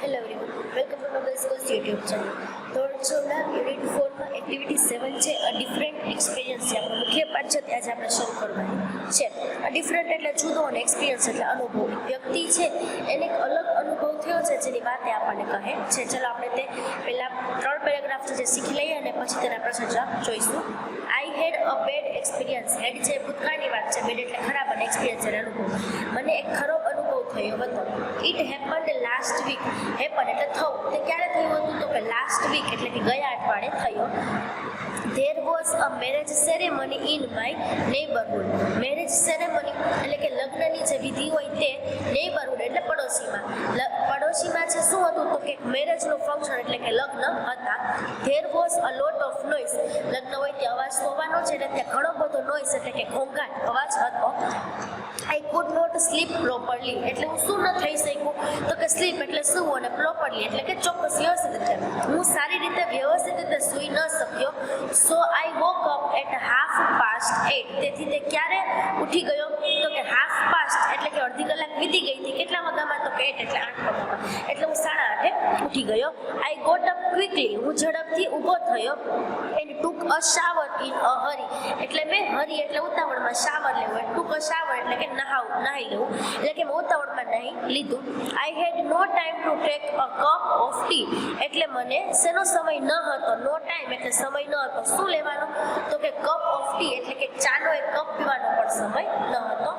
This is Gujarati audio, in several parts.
Hello everyone, welcome to Mobile Schools YouTube channel. ધોરણ 16 યુનિટ 4 માં એક્ટિવિટી 7 છે અ ડિફરન્ટ એક્સપિરિયન્સ છે. આપણો મુખ્ય પાઠ છે ત્યાં જ આપણે શરૂ કરવાનું છે. અ ડિફરન્ટ એટલે જુદો અને એક્સપિરિયન્સ એટલે અનુભવ. વ્યક્તિ છે એને એક અલગ અનુભવ થયો છે જેની વાત એ આપણને કહે છે. ચલો આપણે તે પહેલા 3 પેરેગ્રાફ છે જે શીખી લઈએ અને પછી તેના પ્રશ્ન જવાબ જોઈશું. આઈ હેડ અ બેડ એક્સપિરિયન્સ. હેડ છે ભૂતકાળની વાત છે, બેડ એટલે ખરાબ અને એક્સપિરિયન્સ એટલે અનુભવ. મને એક ખરાબ અનુભવ થયો હતો. It happened last week. Happen એટલે થવું. તે ક્યારે થયું હતું તો કે લાસ્ટ વીક એટલે કે ગયા અઠવાડિયે થયો. There was a marriage ceremony in my neighborhood. Marriage ceremony એટલે કે લગ્નની જે વિધિ હોય તે નેબરહુડ એટલે પડોશીમાં. પડોશીમાં છે શું હતું તો કે મેરેજનું ફંક્શન એટલે કે લગ્ન હતા. There was a lot of noise. લગ્ન હોય તે અવાજ હોવાનો છે એટલે ત્યાં ઘણો બધો નોઈસ એટલે કે ઘોંઘાટ અવાજ હતો. I could not sleep properly. એટલે હું શું ન થઈ શકું તો કે સ્લીપ એટલે સૂવું અને પ્રોપરલી એટલે કે ચોક્કસ વ્યવસ્થિત રીતે. હું સારી રીતે વ્યવસ્થિત રીતે સૂઈ ન શક્યો. So I woke up at 8:30. તેથી તે ક્યારે ઉઠી ગયો તો કે 8:30 એટલે કે અડધી કલાક વીતી ગઈ હતી. કેટલા વાગ્યામાં તો કે 8 એટલે 8 વાગ્યામાં. એટલે હું 8:30 ઉઠી ગયો. I got up quickly. હું ઝડપથી ઊભો થયો. And took a shower in a hurry. એટલે મેં હરી એટલે ઉતાવળમાં શાવર લેવું. took a shower એટલે કે નાહી લેવું. એટલે કે મેં ઉતાવળમાં નાહી લીધું. I had no time to take a cup of tea. એટલે મને શેનો સમય ન હતો. નો ટાઈમ એટલે સમય ન હતો. શું લેવાનો તો કે કપ ઓફ ટી એટલે કે ચાનો એક કપ પીવાનો પણ સમય ન હતો.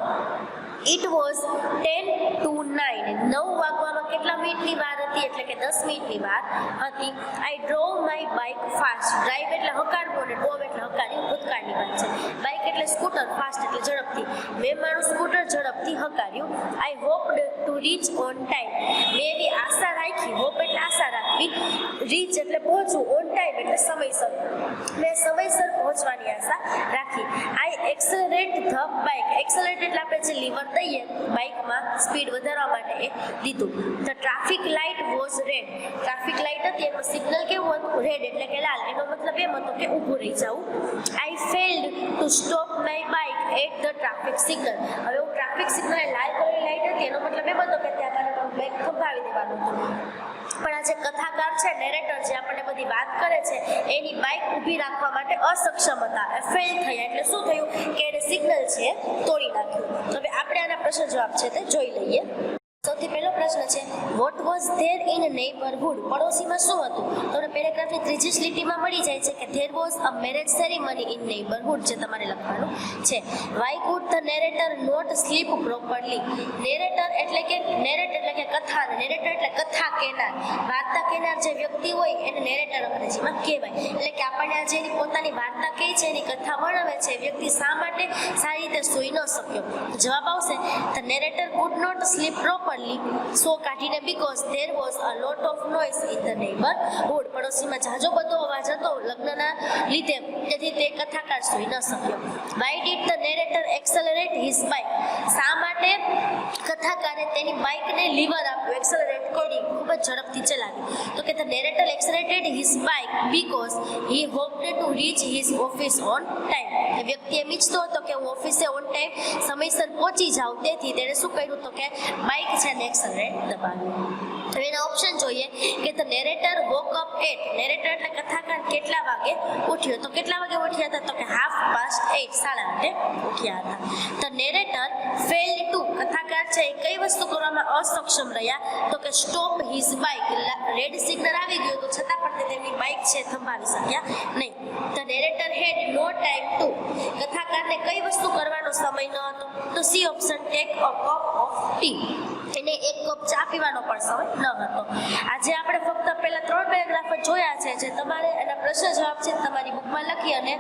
It was 10 to 9. 9 વાગવામાં કેટલા મિનિટની વાર હતી એટલે કે 10 મિનિટની વાર હતી. I drove my bike fast. Drive એટલે હકારવું અને ડ્રોવ એટલે હકારી ભૂતકાળની વાત છે. બાઇક એટલે સ્કૂટર, ફાસ્ટ એટલે ઝડપથી. મેં મારું સ્કૂટર ઝડપથી હકાર્યું. I hoped to reach on time. મેં એવી આશા રાખી. હોપ એટલે આશા રાખવી. રીચ એટલે પહોંચવું. ઓન ટાઈમ એટલે સમયસર. મેં સમયસર પહોંચવાની આશા રાખી. I accelerate the bike. Accelerate એટલે આપણે જે લીવર દઈએ બાઇકમાં સ્પીડ વધારવા માટે એ દીધું. The traffic light was red. Traffic light હતી એનું સિગ્નલ કેવું હતું રેડ એટલે કે લાલ. એનો મતલબ એમ હતો કે ઊભું રહી જવું. I failed to stop my bike at the traffic signal. હવે હું ટ્રાફિક સિગ્નલ લાલ કલરની લાઇટ હતી એનો મતલબ એમ હતો કે ત્યાં મારે બાઇક થંભાવી દેવાનું હતું. પણ આ જે કથાકાર છે નેરેટર જે આપણને બધી વાત કરે છે એની બાઇક ઊભી રાખવા માટે અસક્ષમ હતા. ફેલ થયા એટલે શું થયું કે એને સિગ્નલ છે તોડી નાખ્યું. હવે આપણે આના પ્રશ્ન જવાબ છે તે જોઈ લઈએ. સૌથી પહેલો પ્રશ્ન છે what was there in neighbourhood. પડોશીમાં શું હતું તો પેરેગ્રાફની ત્રીજી લીટીમાં મળી જાય છે કે there was a marriage ceremony in neighbourhood જે તમારે લખવાનું છે. Why could the narrator not sleep properly. Narrator એટલે કે કથા. નેરેટર એટલે કથા કહેનાર, વાર્તા કહેનાર જે વ્યક્તિ હોય એને નેરેટર અંગ્રેજીમાં કહેવાય. એટલે કે આપણને આ જે પોતાની વાર્તા કહે છે એની કથા વર્ણવે છે વ્યક્તિ શા માટે સારી રીતે સૂઈ ન શક્યો. જવાબ આવશે the narrator could not sleep properly. So કાઢીને because there was a lot of noise in the neighbourhood. પડોશીમાં ઝાઝો બધો અવાજ હતો લગ્નના લીધે તેથી તે કથાકાર સૂઈ ન શક્યો. Why did the narrator accelerate his bike. શા માટે કથાકારે તેની બાઇકને લીવર આપ્યું એક્સેલરેટ કરી ખૂબ જ ઝડપથી ચલાવી તો કે the narrator accelerated his bike because he hoped to reach his office on time. એ વ્યક્તિ એમ ઈચ્છતો હતો કે હું ઓફિસે ઓન ટાઈમ સમયસર પહોંચી જાઉં. તેથી તેણે શું કર્યું તો કે બાઇક છે ને એક્સેલરેટ દબાવ્યું. હવે એના ઓપ્શન જોઈએ કે the narrator woke up at. Narrator એટલે કથાકાર કેટલા વાગે ઉઠ્યો તો કેટલા વાગે ઉઠ્યા હતા તો કે 8:30 8:30 ઉઠ્યા હતા. The narrator failed to. કથાકાર છે એ કઈ વસ્તુ કરવામાં અસક્ષમ રહ્યા તો કે stop his bike. Red signal આવી ગયો તો છતાં પણ તેમની બાઇક છે થંભાવી શક્યા નહીં. The narrator had no time to. કથાકારને કઈ વસ્તુ કરવાનો સમય ન હતો તો C option take a cup of tea. એને એક કપ ચા પીવાનો પણ સમય ન હતો. આજે આપણે ફક્ત પહેલા 3 પેરેગ્રાફ જોયા છે જે તમારે એના પ્રશ્ન જવાબ છે તમારી બુકમાં લખી અને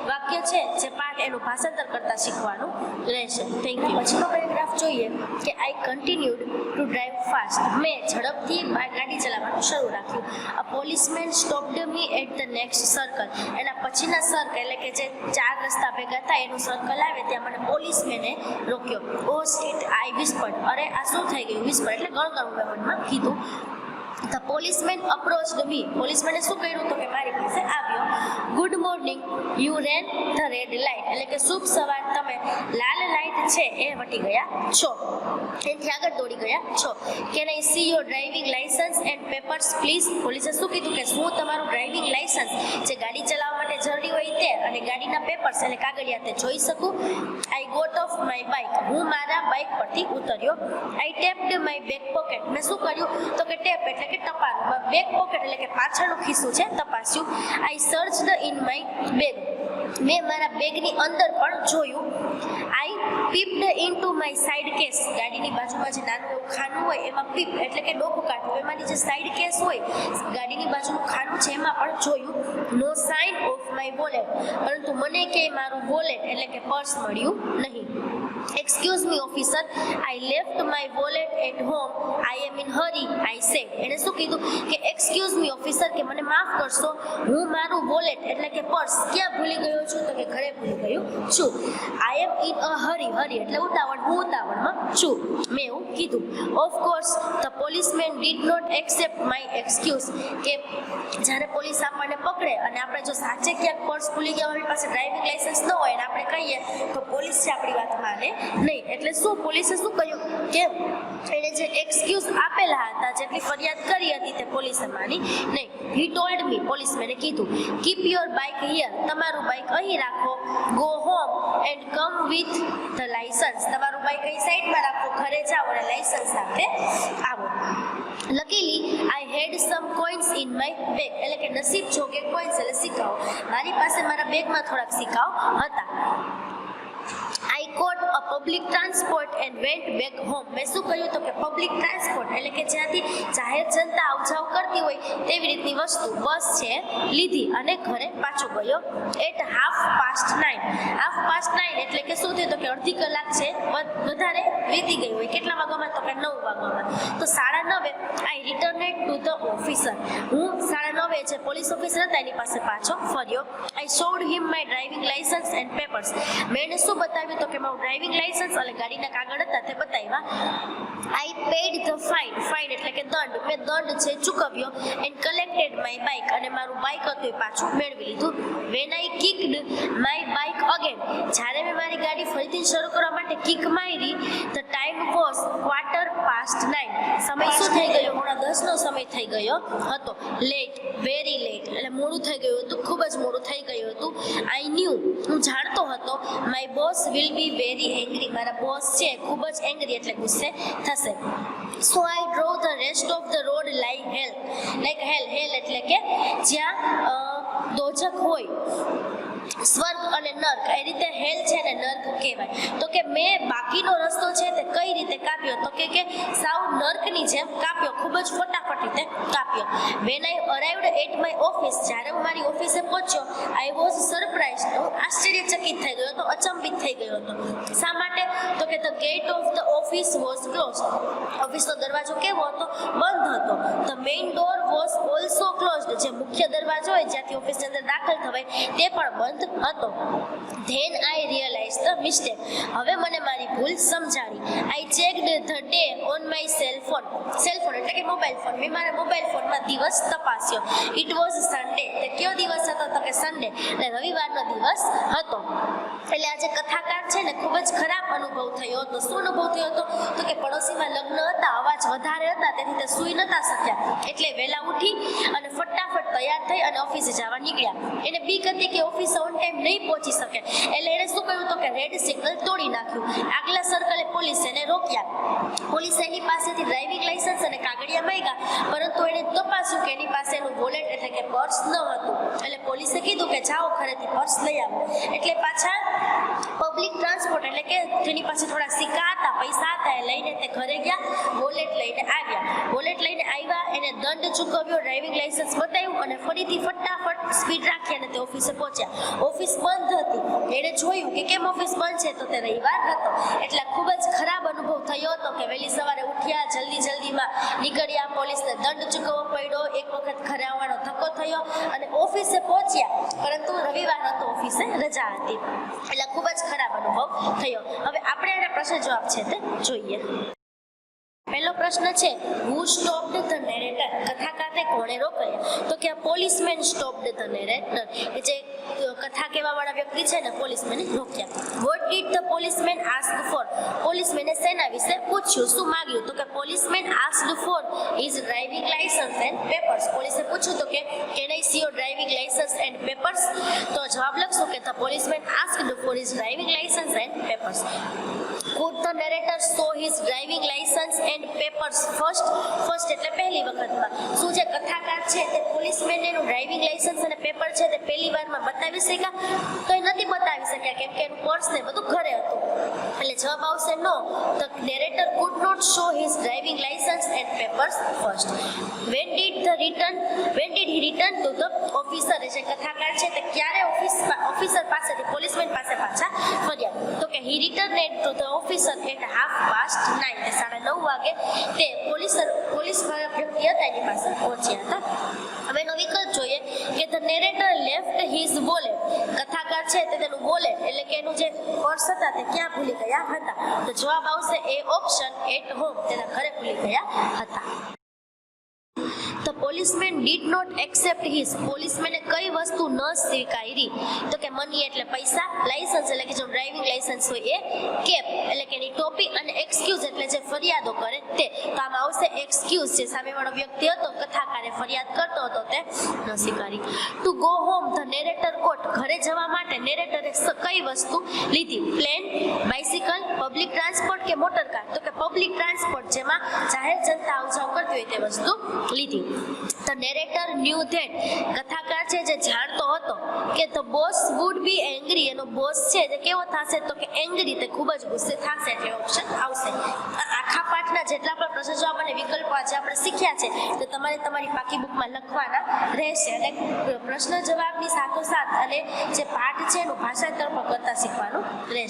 વાક્ય છે જે પાઠ એનું ભાષાંતર કરતા શીખવાનું રહેશે. Thank you. પછીનો પેરેગ્રાફ જોઈએ કે I continued to drive fast. મેં ઝડપથી ગાડી ચલાવવાનું શરૂ રાખ્યું. A policeman stopped me at the next circle. એના પછીના સર્કલ એટલે કે જે 4 રસ્તા ભેગા થાય એનું સર્કલ આવે ત્યાં મને પોલીસમેને રોક્યો. ઓ શિટ આઈ વિસ્પર્ડ. અરે આ શું થઈ ગયું. વિસ્પર એટલે ગણગણું મનમાં કીધું. ધ પોલીસમેન અપ્રોચ્ડ મી, પોલીસમેને શું કર્યું તો કે મારી પાસે આવ્યો. Good morning, you rain the red light, એટલે કે શુભ સવાર, તમે લાલ લાઇટ છે એ વટી ગયા છો, એનાથી આગળ દોડી ગયા છો. Can I see your driving licence and papers please, પોલીસે શું કીધું કે શું તમારું ડ્રાઇવિંગ લાઇસન્સ જે ગાડી ચલાવવા માટે જરૂરી હોય તે અને ગાડીના પેપર્સ એટલે કાગળિયા તે જોઈ શકું. I got off my bike, હું મારા બાઇક પરથી ઉતર્યો. I tapped my back pocket, મેં શું કર્યું તો કે ટેપ એટલે કે ટપાલું, બેક પોકેટ એટલે કે પાછળનું ખિસ્સું છે તપાસ્યું. આઈ સર્ચડ ઇન માય બેગ, મેં મારા બેગની અંદર પણ જોયું. આઈ પીપ્ડ ઇનટુ માય સાઇડ કેસ, ગાડીની બાજુમાં જે નાનું એવું ખાનું હોય એમાં પીપ એટલે કે ડોકું કાઢવું, એમાંની જે સાઇડ કેસ હોય ગાડીની બાજુનું ખાનું છે એમાં પણ જોયું. નો સાઇન ઓફ માય વોલેટ, પરંતુ મને કે મારું વોલેટ એટલે કે પર્સ મળ્યું નહીં. Excuse me officer, I left my wallet at home, I am in hurry, I said. એણે શું કીધું કે એક્સક્યુઝ મી ઓફિસર, કે મને માફ કરશો, હું મારું વોલેટ એટલે કે પર્સ ક્યાં ભૂલી ગયો છું તો કે ઘરે ભૂલી ગયો છું. આઈ એમ ઇન અ હરી, હરી એટલે ઉતાવળ, હું ઉતાવળમાં છું, મેં એવું કીધું. Of course the policeman did not accept my excuse, કે જ્યારે પોલીસ આપણને પકડે અને આપણે જો સાચે ક્યાંક પર્સ ભૂલી ગયા આપણી પાસે ડ્રાઇવિંગ લાઇસન્સ ન હોય અને આપણે કહીએ તો પોલીસ છે આપણી વાત માને નહીં. એટલે શું પોલીસે શું કહ્યું કે એણે જે એક્સક્યુઝ આપેલા હતા, જેટલી ફરિયાદ કરી હતી તે પોલીસે માની નહીં. હી ટોલ્ડ મી, પોલીસમેને કીધું, કીપ યોર બાઇક હિયર, તમારું બાઇક અહીં રાખો. Go home and come with the licence, તમારું બાઇક અહીં સાઈડમાં રાખો, ઘરે જાઓ અને લાઇસન્સ સાથે આવો. Luckily I had some coins in my bag, એટલે કે નસીબ જોગે કોઇન્સ એટલે સિક્કાઓ, મારી પાસે મારા બેગમાં થોડાક સિક્કાઓ હતા. I caught a public transport and went back home, મેં શું કહ્યું તો કે પબ્લિક ટ્રાન્સપોર્ટ એટલે કે જ્યાંથી જાહેર જનતા આવ જાવ કરતી હોય તેવી રીતની વસ્તુ, બસ છે લીધી અને ઘરે પાછો ગયો. એટ 9:30 એટલે કે શું થયું તો કે અડધી કલાક છે વધારે વીતી ગઈ હોય. કેટલા વાગ્યામાં તો કે 9 વાગ્યામાં. તો 9:30 આઈ રિટર્નેડ ટુ ધ ઓફિસર, હું 9:30 જે પોલીસ ઓફિસર હતા એની પાસે પાછો ફર્યો. I showed him my driving licence and papers, મેં એને શું બતાવ્યું તો કે મારું ડ્રાઇવિંગ લાઇસન્સ અને ગાડીના કાગળ હતા તે બતાવ્યા. I paid the fine, fine એટલે કે દંડ, મેં દંડ છે ચૂકવ્યો. એન્ડ કલેક્ટેડ માય બાઇક, અને મારું બાઇક હતું એ પાછું મેળવી લીધું. When I kicked my bike again, જ્યારે મેં મારી ગાડી ફરીથી શરૂ કરવા માટે કિક મારી, ધ ટાઈમ વોઝ 9:15, સમય શું થઈ ગયો, 9:30નો સમય થઈ ગયો હતો. લેટ, વેરી લેટ એટલે મોડું થઈ ગયું હતું, ખૂબ જ મોડું થઈ ગયું હતું. આઈ ન્યૂ, હું જાણતો હતો, my boss will be very angry, મારા બોસ છે ખૂબ જ એંગ્રી એટલે ગુસ્સે થશે. So I drove the rest of the road like hell, hell એટલે કે જ્યાં દોજક હોય, સ્વર્ગ અને નર્ક, એ રીતે હેલ છે ને નર્ક કહેવાય. તો કે મેં બાકીનો રસ્તો છે તે કઈ રીતે કાપ્યો તો કે સાવ નર્કની જેમ કાપ્યો, ખૂબ જ ફટાફટ રીતે કાપ્યો. When I arrived at my office, જ્યારે હું મારી ઓફિસે પહોંચ્યો, આઈ વોઝ સરપ્રાઇઝ, હું આશ્ચર્યચકિત થઈ ગયો હતો, અચંબિત થઈ ગયો હતો. શા માટે તો કે the gate of the office was close, ઓફિસનો દરવાજો કેવો હતો, બંધ હતો. The main door was also closed, જે મુખ્ય દરવાજો હોય જ્યાંથી ઓફિસની અંદર દાખલ થવાય તે પણ બંધ હતો. Then I realise the mistake, હવે મને મારી ભૂલ સમજાણી. I checked the day on my cellphone, cellphone એટલે કે મોબાઈલ ફોન, મેં મારા મોબાઈલ ફોનમાં દિવસ તપાસ્યો. ઇટ વોઝ સન્ડે, તે કયો દિવસ હતો તો કે સન્ડે એટલે રવિવારનો દિવસ હતો. એટલે આજે કથાકાર છે ને ખૂબ જ ખરાબ અનુભવ થયો હતો. શું અનુભવ થયો હતો તો કે પડોશીમાં લગ્ન હતા, અવાજ વધારે હતા, તેથી તે સૂઈ નતા શક્યા, એટલે વહેલા ઉઠી અને ફટાફટ તૈયાર થઈ અને ઓફિસે જવા નીકળ્યા. એને બીક હતી કે ઓફિસે ઓન ટાઈમ નહીં પહોંચી શકે, એટલે એને શું કહ્યું તો કે રેડ સિગ્નલ તોડી નાખ્યું. આગલા સર્કલે પોલીસે એને રોક્યા. પોલીસે એની પાસેથી ડ્રાઇવિંગ લાઇસન્સ અને કાગળિયા માંગ્યા, પરંતુ એને તપાસ્યું કે એની પાસે એનું વોલેટ એટલે કે પર્સ ન હતું. એટલે પોલીસે કીધું કે જાઓ ઘરેથી પર્સ લઈ આવો. એટલે પાછા પબ્લિક ટ્રાન્સપોર્ટ એટલે કે જેની પાસે થોડા સિક્કા હતા, પૈસા હતા, એ લઈને તે ઘરે ગયા, વોલેટ લઈને આવ્યા. વોલેટ લઈને આવ્યા, એને દંડ ચૂકવ્યો, ડ્રાઇવિંગ લાઇસન્સ બતાવ્યું અને ફરીથી ફટાફટ સ્પીડ રાખી અને તે ઓફિસે પહોંચ્યા. ઓફિસ બંધ હતી, એણે જોયું કે કેમ ઓફિસ બંધ છે તો તે રવિવાર હતો. એટલે ખૂબ જ ખરાબ અનુભવ થયો હતો કે વહેલી સવારે ઉઠ્યા, જલ્દીમાં નીકળ્યા, પોલીસને દંડ ચૂકવવો પડ્યો, એક વખત ઘરે આવવાનો ધક્કો થયો અને ઓફિસે પહોંચ્યા, પરંતુ રવિવાર હતો, ઓફિસે રજા હતી. એટલે ખૂબ જ ખરાબ અનુભવ થયો. હવે આપણે એના પ્રશ્ન જવાબ છે તે જોઈએ. પહેલો પ્રશ્ન છે, હુ સ્ટોપ્ડ ધ નેરેટર, કોણે રોકાયા? તો કે આ પોલીસમેન સ્ટોપ્ડ ધ નેરેટર, કે જે કથા કહેવા વાળા વ્યક્તિ છે ને પોલીસમેને રોક્યા. What did the policeman ask for? પોલીસમેને શેના વિશે પૂછ્યું, શું માંગ્યું? તો કે policeman asked for his driving licence and papers. પોલીસે પૂછ્યું તો કે can I see your driving licence and papers? તો જવાબ લખશું કે the policeman asked for his driving licence and papers. Could the narrator show his driving license and papers first? First એટલે પહેલી વખતમાં. શું જે કથાકાર છે તે પોલીસમેન એનું ડ્રાઇવિંગ લાયસન્સ અને પેપર છે તે પહેલી વારમાં બતાવી શક્યા? તો એ નથી બતાવી શક્યા, કેમ કે એનું પર્સ ને બધું ઘરે હતું. એટલે જવાબ આવશે નો. The narrator could not show his driving license and papers first. When did he return to the officer? જે કથાકાર છે તે ક્યારે ઓફિસર પાસેથી પોલીસમેન પાસે પાછા ફર્યા? તો કે he returned to the officer at 9:30. તે 9:30 વાગે તે પોલીસ વ્યક્તિ હતા એની પાસે પહોંચ્યા હતા. હવે એનો વિકલ્પ જોઈએ કે the narrator left his wallet. કથાકાર છે તે તેનું વોલેટ એટલે કે એનું જે પર્સ હતા તે ક્યાં ભૂલી ગયા હતા? તો જવાબ આવશે એ ઓપ્શન, એટ હોમ, તેના ઘરે ભૂલી ગયા હતા. The policeman did not accept his. પોલીસમેને કઈ વસ્તુ ન સ્વીકારી? તો કે મની એટલે પૈસા, લાયસન્સ એટલે કે જો ડ્રાઇવિંગ લાયસન્સ હોય એ, કેપ એટલે કે એની ટોપી, અને એક્સક્યુઝ એટલે જે ફરિયાદો કરે તે. તો આમાં આવશે એક્સક્યુઝ. જે સામેવાળો વ્યક્તિ હતો કથાકારે ફરિયાદ કરતો હતો તે ન સ્વીકારી. To go home the narrator caught. ઘરે જવા માટે નેરેટરે કઈ વસ્તુ લીધી? પ્લેન, બાઇસિકલ, પબ્લિક ટ્રાન્સપોર્ટ કે મોટર કાર? તો કે પબ્લિક ટ્રાન્સપોર્ટ, જેમાં જાહેર જનતા આવ જાવ કરતી હોય તે વસ્તુ લીધી. The narrator new that. કથાકાર છે જે જાણતો હતો કે the boss would be angry. એનો બોસ છે તે કેવો થશે? તો કે એંગ્રી, તે ખૂબ જ ગુસ્સે થશે. એટલે ઓપ્શન આવશે. આખા પાઠના જેટલા પણ પ્રશ્ન જવાબ અને વિકલ્પો આજે આપણે શીખ્યા છે તો તમારે તમારી પાકી બુકમાં લખવાના રહેશે, અને પ્રશ્ન જવાબની સાથોસાથ અને જે પાઠ છે એનું ભાષાંતર પણ કરતા શીખવાનું રહેશે.